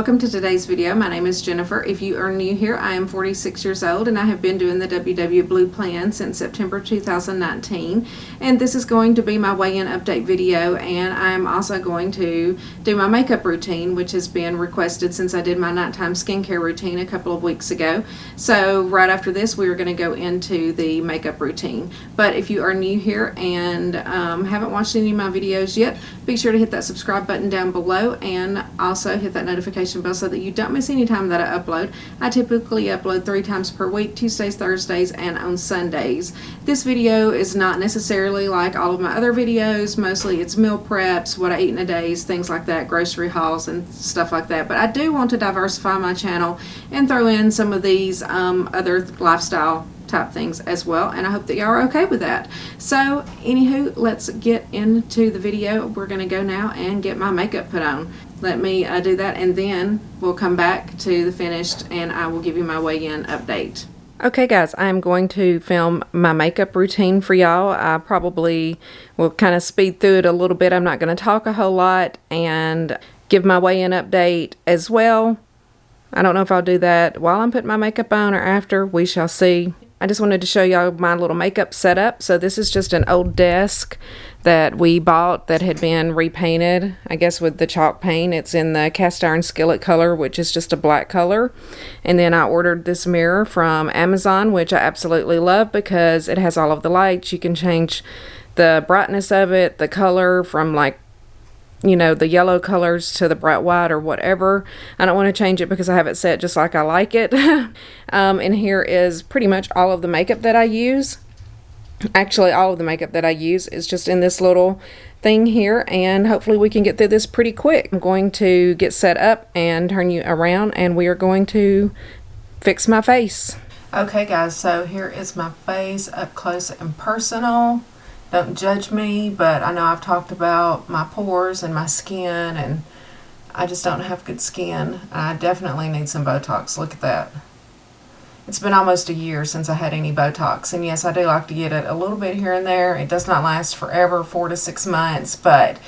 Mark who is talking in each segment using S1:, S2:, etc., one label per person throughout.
S1: Welcome to today's video. My name is Jennifer. If you are new here, I am 46 years old and I have been doing the WW Blue plan since September 2019, and this is going to be my weigh-in update video, and I'm also going to do my makeup routine, which has been requested since I did my nighttime skincare routine a couple of weeks ago. So right after this we are going to go into the makeup routine. But if you are new here and haven't watched any of my videos yet, be sure to hit that subscribe button down below and also hit that notification bell so that you don't miss any time that I upload. I typically upload 3 times per week, Tuesdays, Thursdays, and on Sundays. This video is not necessarily like all of my other videos. Mostly it's meal preps, what I eat in a day, things like that, grocery hauls and stuff like that. But I do want to diversify my channel and throw in some of these other lifestyle type things as well, and I hope that y'all are okay with that. So anywho, let's get into the video. We're gonna go now and get my makeup put on. Let me do that, and then we'll come back to the finished and I will give you my weigh-in update. Okay guys, I'm going to film my makeup routine for y'all. I probably will kind of speed through it a little bit. I'm not going to talk a whole lot, and give my weigh-in update as well. I don't know if I'll do that while I'm putting my makeup on or after. We shall see. I just wanted to show y'all my little makeup setup. So this is just an old desk that we bought that had been repainted, I guess with the chalk paint. It's in the cast iron skillet color, which is just a black color. And then I ordered this mirror from Amazon, which I absolutely love because it has all of the lights. You can change the brightness of it, the color from, like, you know, the yellow colors to the bright white or whatever. I don't want to change it because I have it set just like I like it. And here is pretty much all of the makeup that I use. Actually, all of the makeup that I use is just in this little thing here, and hopefully we can get through this pretty quick. I'm going to get set up and turn you around, and we are going to fix my face. Okay guys, so here is my face up close and personal. Don't judge me, but I know I've talked about my pores and my skin, and I just don't have good skin. I definitely need some Botox. Look at that. It's been almost a year since I had any Botox, and yes, I do like to get it a little bit here and there. It does not last forever, 4 to 6 months, but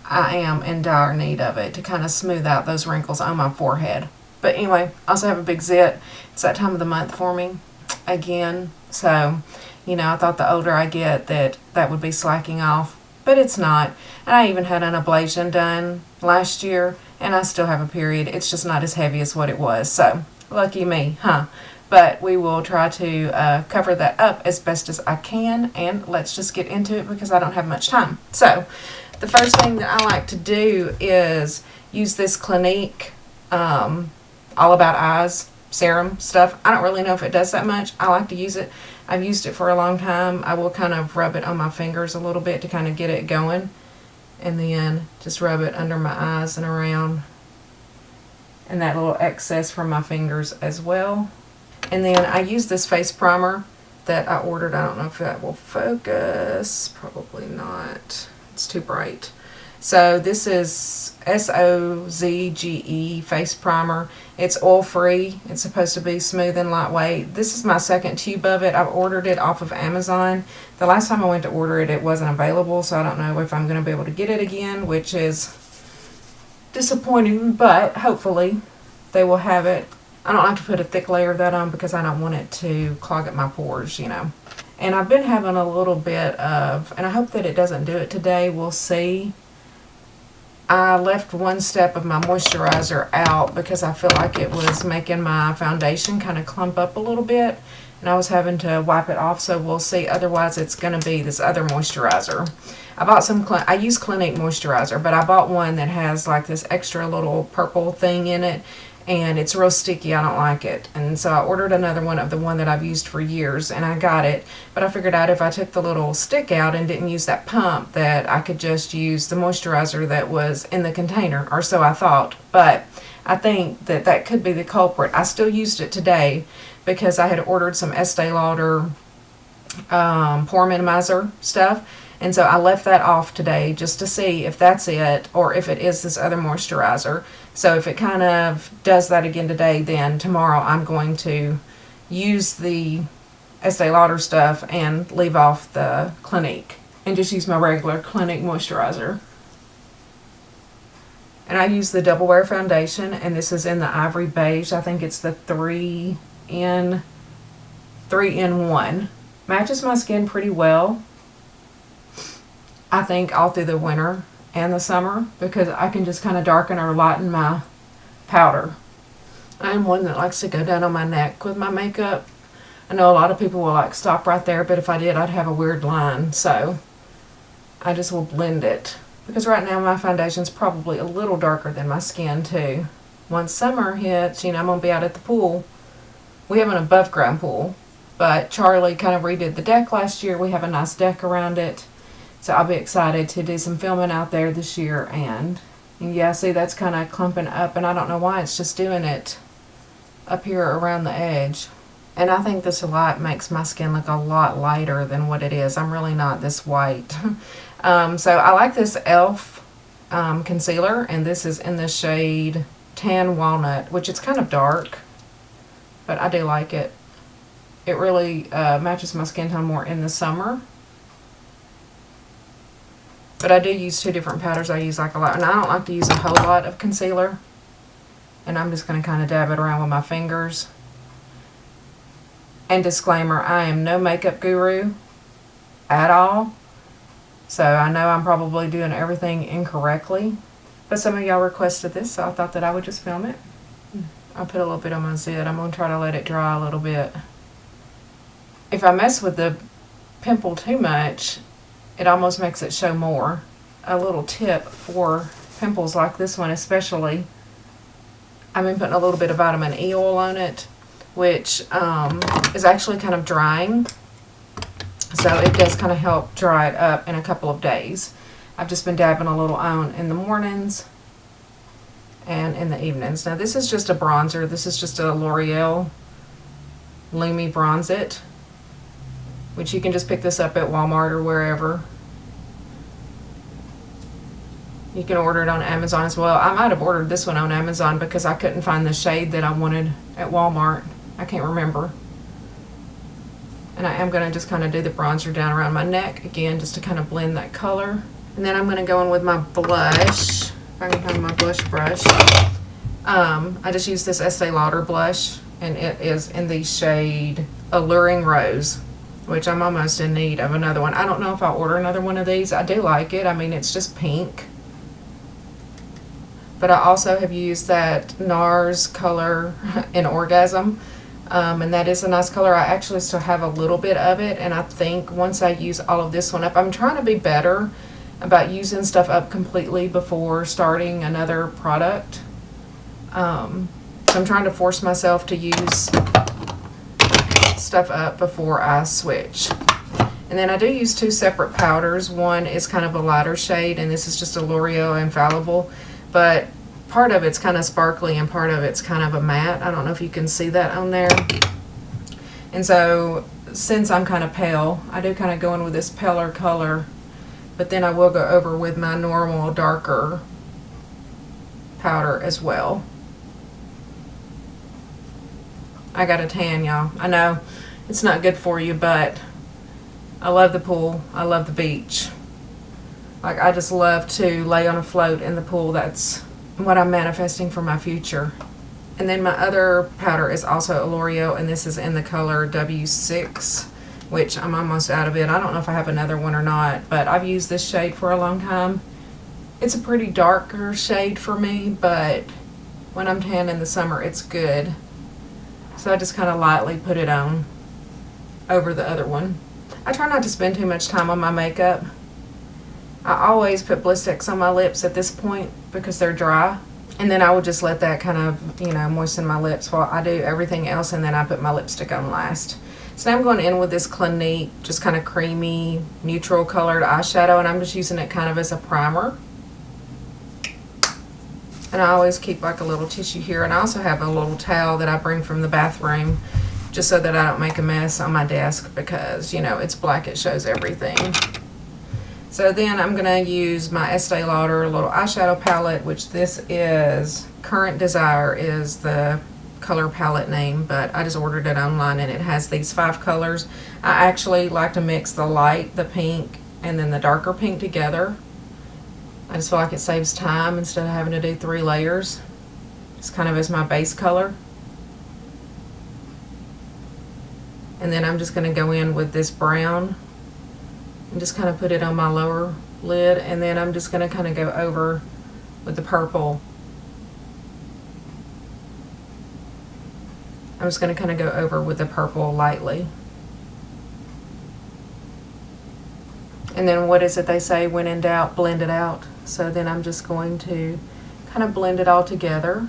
S1: I am in dire need of it to kind of smooth out those wrinkles on my forehead. But anyway, I also have a big zit. It's that time of the month for me again, so you know, I thought the older I get that would be slacking off, but it's not. And I even had an ablation done last year, and I still have a period. It's just not as heavy as what it was, so lucky me, huh? But we will try to cover that up as best as I can, and let's just get into it because I don't have much time. So the first thing that I like to do is use this Clinique All About Eyes serum stuff. I don't really know if it does that much. I like to use it. I've used it for a long time. I will kind of rub it on my fingers a little bit to kind of get it going, and then just rub it under my eyes and around, and that little excess from my fingers as well. And then I use this face primer that I ordered. I don't know if that will focus. Probably not. It's too bright. So this is SOZGE face primer. It's oil free. It's supposed to be smooth and lightweight. This is my second tube of it. I've ordered it off of Amazon. The last time I went to order it, it wasn't available, so I don't know if I'm going to be able to get it again, which is disappointing, but hopefully they will have it. I don't like to put a thick layer of that on because I don't want it to clog up my pores, you know. And I've been having a little bit of, and I hope that it doesn't do it today. We'll see. I left one step of my moisturizer out because I feel like it was making my foundation kind of clump up a little bit, and I was having to wipe it off, so we'll see. Otherwise it's going to be this other moisturizer. I bought some, I use Clinique moisturizer, but I bought one that has like this extra little purple thing in it, and it's real sticky. I don't like it, and so I ordered another one of the one that I've used for years, and I got it, but I figured out if I took the little stick out and didn't use that pump, that I could just use the moisturizer that was in the container, or so I thought. But I think that that could be the culprit. I still used it today because I had ordered some Estee Lauder pore minimizer stuff, and so I left that off today just to see if that's it or if it is this other moisturizer. So if it kind of does that again today, then tomorrow I'm going to use the Estee Lauder stuff and leave off the Clinique and just use my regular Clinique moisturizer. And I use the Double Wear foundation, and this is in the Ivory Beige. I think it's the 3-in-1. Matches my skin pretty well, I think, all through the winter and the summer, because I can just kind of darken or lighten my powder. I'm one that likes to go down on my neck with my makeup. I know a lot of people will like stop right there, but if I did, I'd have a weird line, so I just will blend it. Because right now my foundation's probably a little darker than my skin too. Once summer hits, you know, I'm going to be out at the pool. We have an above ground pool, but Charlie kind of redid the deck last year. We have a nice deck around it. So I'll be excited to do some filming out there this year. And yeah, see, that's kind of clumping up, and I don't know why. It's just doing it up here around the edge. And I think this light makes my skin look a lot lighter than what it is. I'm really not this white. So I like this e.l.f. Concealer, and this is in the shade Tan Walnut, which it's kind of dark, but I do like it. It really matches my skin tone more in the summer. But I do use two different powders. I use like a lot, and I don't like to use a whole lot of concealer. And I'm just going to kind of dab it around with my fingers. And disclaimer, I am no makeup guru at all. So I know I'm probably doing everything incorrectly. But some of y'all requested this, so I thought that I would just film it. I'll put a little bit on my zit. I'm going to try to let it dry a little bit. If I mess with the pimple too much, it almost makes it show more. A little tip for pimples like this one especially, I've been putting a little bit of vitamin E oil on it, which is actually kind of drying. So it does kind of help dry it up in a couple of days. I've just been dabbing a little on in the mornings and in the evenings. Now this is just a bronzer. This is just a L'Oreal Lumi Bronze It, which you can just pick this up at Walmart or wherever. You can order it on Amazon as well. I might have ordered this one on Amazon because I couldn't find the shade that I wanted at Walmart. I can't remember. And I am going to just kind of do the bronzer down around my neck again, just to kind of blend that color. And then I'm going to go in with my blush. If I can find my blush brush. I just used this Estee Lauder blush, and it is in the shade Alluring Rose, which I'm almost in need of another one. I don't know if I'll order another one of these. I do like it. I mean, it's just pink. But I also have used that NARS color in Orgasm. And that is a nice color. I actually still have a little bit of it, and I think once I use all of this one up, I'm trying to be better about using stuff up completely before starting another product. So I'm trying to force myself to use stuff up before I switch. And then I do use two separate powders. One is kind of a lighter shade, and this is just a L'Oreal Infallible, but part of it's kind of sparkly and part of it's kind of a matte. I don't know if you can see that on there. And so since I'm kind of pale, I do kind of go in with this paler color, but then I will go over with my normal darker powder as well. I got a tan, y'all. I know it's not good for you, but I love the pool. I love the beach. Like, I just love to lay on a float in the pool. That's what I'm manifesting for my future. And then my other powder is also a L'Oreal, and this is in the color W6, which I'm almost out of it. I don't know if I have another one or not, but I've used this shade for a long time. It's a pretty darker shade for me, but when I'm tan in the summer, it's good. So I just kind of lightly put it on over the other one. I try not to spend too much time on my makeup. I always put Blistex on my lips at this point because they're dry. And then I will just let that kind of, you know, moisten my lips while I do everything else, and then I put my lipstick on last. So now I'm going in with this Clinique, just kind of creamy, neutral colored eyeshadow, and I'm just using it kind of as a primer. And I always keep like a little tissue here, and I also have a little towel that I bring from the bathroom just so that I don't make a mess on my desk because, you know, it's black, it shows everything. So then I'm going to use my Estee Lauder little eyeshadow palette, which this is Current Desire is the color palette name, but I just ordered it online, and it has these 5 colors. I actually like to mix the light, the pink, and then the darker pink together. I just feel like it saves time instead of having to do 3 layers. It's kind of as my base color. And then I'm just going to go in with this brown and just kind of put it on my lower lid, and then I'm just going to kind of go over with the purple. I'm just going to kind of go over with the purple lightly. And then what is it they say, when in doubt, blend it out. So then I'm just going to kind of blend it all together.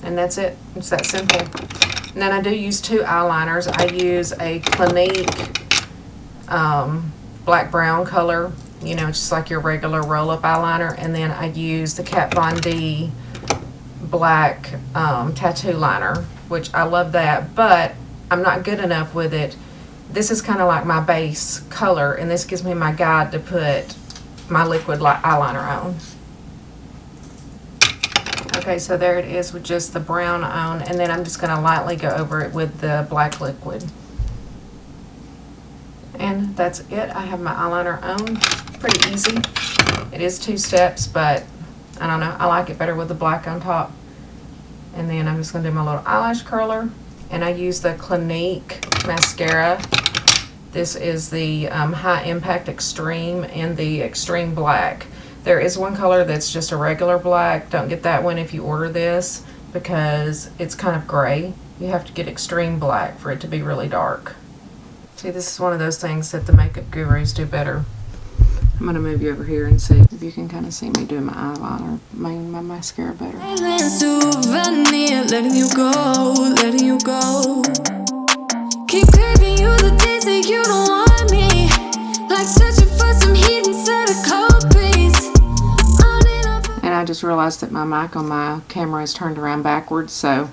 S1: And that's it. It's that simple. And then I do use 2 eyeliners. I use a Clinique black brown color, you know, just like your regular roll-up eyeliner. And then I use the Kat Von D black tattoo liner, which I love that, but I'm not good enough with it. This is kind of like my base color, and this gives me my guide to put my liquid eyeliner on. Okay, so there it is with just the brown on, and then I'm just going to lightly go over it with the black liquid. And that's it. I have my eyeliner on. Pretty easy. It is 2 steps, but I don't know. I like it better with the black on top. And then I'm just going to do my little eyelash curler. And I use the Clinique mascara. This is the High Impact Extreme and the Extreme Black. There is one color that's just a regular black. Don't get that one if you order this because it's kind of gray. You have to get Extreme Black for it to be really dark. See, this is one of those things that the makeup gurus do better. I'm going to move you over here and see if you can kind of see me doing my eyeliner, my mascara better. Letting you go. Keep craving you the days that you don't want me. Like searching for some heat inside a cold breeze. And I just realized that my mic on my camera is turned around backwards, so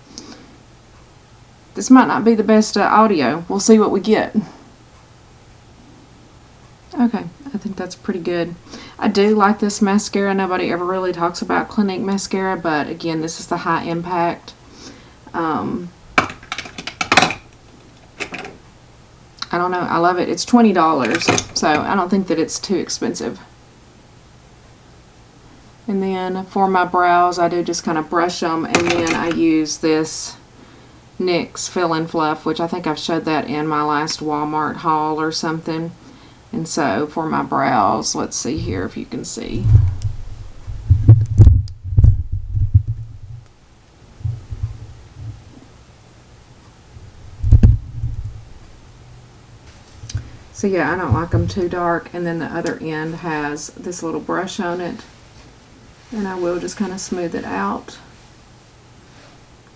S1: this might not be the best audio. We'll see what we get. Okay, I think that's pretty good. I do like this mascara. Nobody ever really talks about Clinique mascara, but again, this is the High Impact. I don't know. I love it. It's $20, so I don't think that it's too expensive. And then for my brows, I do just kind of brush them, and then I use this NYX Fill and Fluff, which I think I've showed that in my last Walmart haul or something. And so for my brows, let's see here if you can see. So yeah, I don't like them too dark. And then the other end has this little brush on it. And I will just kind of smooth it out.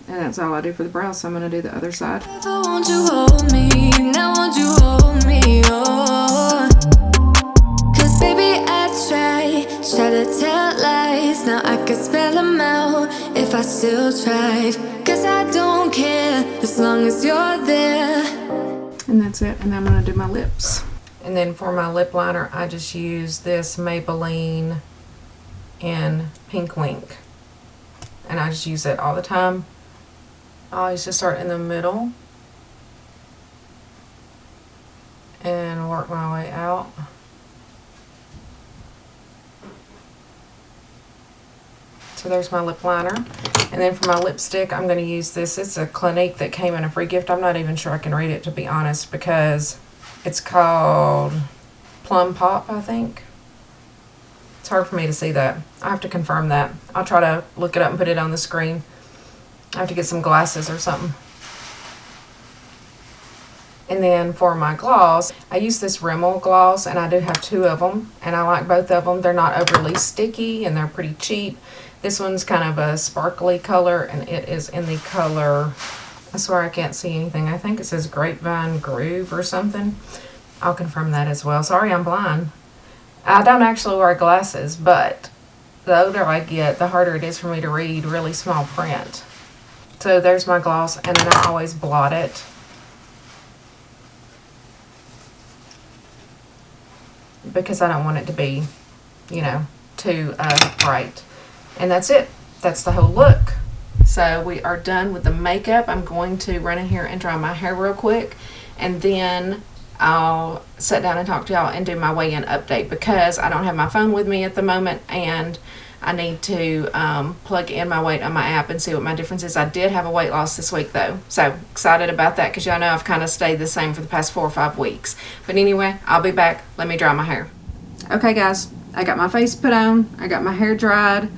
S1: And that's all I do for the brows, so I'm going to do the other side. Won't you hold me? Now won't you hold me? Oh. 'Cause baby, I try to tell lies. Now I could spell them out if I still tried. 'Cause I don't care as long as you're there. And that's it. And then I'm going to do my lips. And then for my lip liner, I just use this Maybelline in Pink Wink. And I just use it all the time. I always just start in the middle and work my way out. So there's my lip liner. And then for my lipstick, I'm going to use this. It's a Clinique that came in a free gift. I'm not even sure I can read it, to be honest, because it's called Plum Pop, I think. It's hard for me to see that. I have to confirm that. I'll try to look it up and put it on the screen. I have to get some glasses or something. And then for my gloss, I use this Rimmel Gloss, and I do have 2 of them, and I like both of them. They're not overly sticky, and they're pretty cheap. This one's kind of a sparkly color, and it is in the color, I swear I can't see anything. I think it says Grapevine Groove or something. I'll confirm that as well. Sorry, I'm blind. I don't actually wear glasses, but the older I get, the harder it is for me to read really small print. So there's my gloss, and then I always blot it. Because I don't want it to be, you know, too bright. And that's it. That's the whole look. So we are done with the makeup. I'm going to run in here and dry my hair real quick. And then I'll sit down and talk to y'all and do my weigh-in update, because I don't have my phone with me at the moment and I need to plug in my weight on my app and see what my difference is. I did have a weight loss this week though, so excited about that, because y'all know I've kind of stayed the same for the past 4 or 5 weeks. But anyway, I'll be back. Let me dry my hair. Okay guys, I got my face put on, I got my hair dried.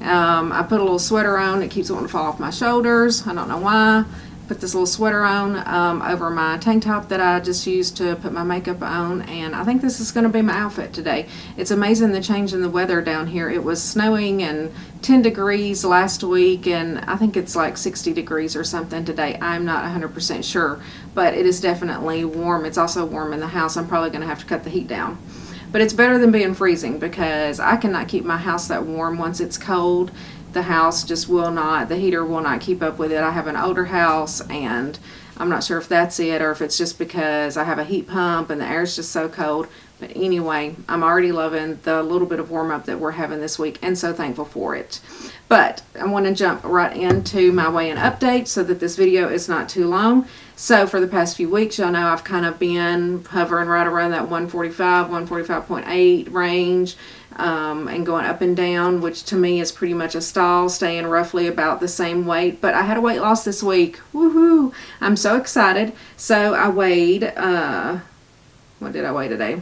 S1: I put a little sweater on. It keeps wanting to fall off my shoulders. I don't know why. Put this little sweater on over my tank top that I just used to put my makeup on, and I think this is going to be my outfit today. It's amazing the change in the weather down here. It was snowing and 10 degrees last week, and I think it's like 60 degrees or something today. I'm not 100% sure, but it is definitely warm. It's also warm in the house. I'm probably going to have to cut the heat down. But it's better than being freezing, because I cannot keep my house that warm once it's cold. The house just will not, the heater will not keep up with it. I have an older house, and I'm not sure if that's it or if it's just because I have a heat pump and the air is just so cold. But anyway, I'm already loving the little bit of warm up that we're having this week, and so thankful for it. But I want to jump right into my weigh-in update so that this video is not too long. So for the past few weeks, y'all know I've kind of been hovering right around that 145, 145.8 range, and going up and down, which to me is pretty much a stall, staying roughly about the same weight. But I had a weight loss this week. Woohoo! I'm so excited. So I weighed, what did I weigh today?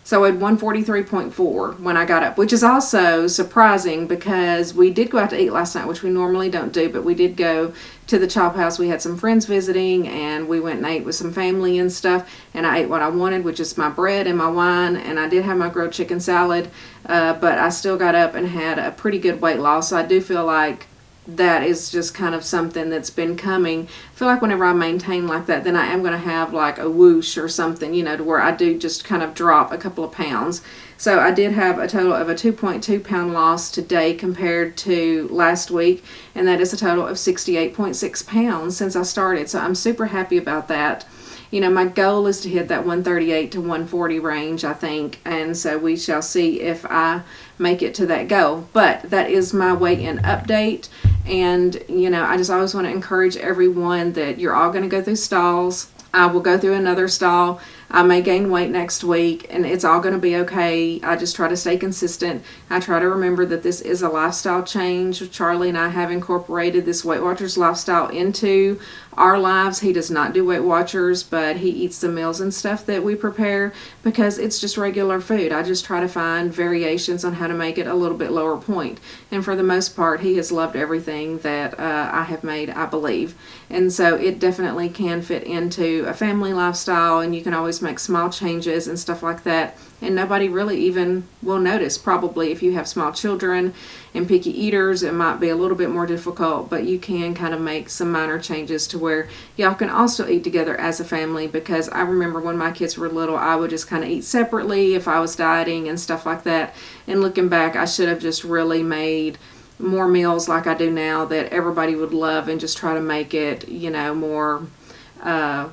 S1: So I weighed 143.4 when I got up, which is also surprising, because we did go out to eat last night, which we normally don't do, but we did go to the Chop House. We had some friends visiting, and we went and ate with some family and stuff, and I ate what I wanted, which is my bread and my wine, and I did have my grilled chicken salad, but I still got up and had a pretty good weight loss. So I do feel like that is just kind of something that's been coming. I feel like whenever I maintain like that, then I am going to have like a whoosh or something, you know, to where I do just kind of drop a couple of pounds. So I did have a total of a 2.2 pound loss today compared to last week, and that is a total of 68.6 pounds since I started. So I'm super happy about that. You know, my goal is to hit that 138 to 140 range, I think, and so we shall see if I make it to that goal. But that is my weigh-in update, and you know, I just always want to encourage everyone that you're all going to go through stalls. I will go through another stall. I may gain weight next week, and it's all going to be okay. I just try to stay consistent. I try to remember that this is a lifestyle change. Charlie and I have incorporated this Weight Watchers lifestyle into our lives. He does not do Weight Watchers, but he eats the meals and stuff that we prepare because it's just regular food. I just try to find variations on how to make it a little bit lower point. And for the most part, he has loved everything that I have made, I believe. And so it definitely can fit into a family lifestyle, and you can always make small changes and stuff like that, and nobody really even will notice. Probably if you have small children and picky eaters, it might be a little bit more difficult, but you can kind of make some minor changes to where y'all can also eat together as a family. Because I remember when my kids were little, I would just kind of eat separately if I was dieting and stuff like that, and looking back, I should have just really made more meals like I do now that everybody would love, and just try to make it, you know, more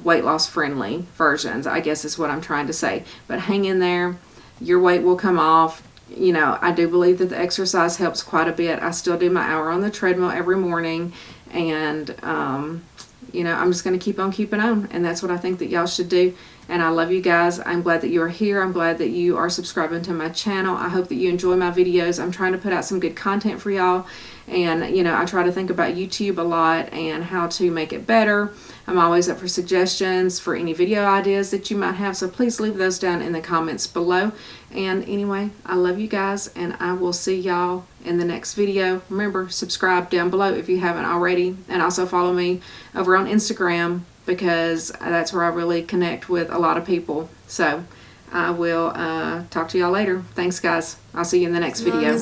S1: weight loss friendly versions, I guess is what I'm trying to say. But hang in there, your weight will come off. You know, I do believe that the exercise helps quite a bit. I still do my hour on the treadmill every morning, and you know, I'm just going to keep on keeping on, and that's what I think that y'all should do. And I love you guys. I'm glad that you are here. I'm glad that you are subscribing to my channel. I hope that you enjoy my videos. I'm trying to put out some good content for y'all, and you know, I try to think about YouTube a lot and how to make it better. I'm always up for suggestions for any video ideas that you might have, so please leave those down in the comments below. And anyway, I love you guys, and I will see y'all in the next video. Remember, subscribe down below if you haven't already, and also follow me over on Instagram, because that's where I really connect with a lot of people. So I will talk to y'all later. Thanks guys. I'll see you in the next video.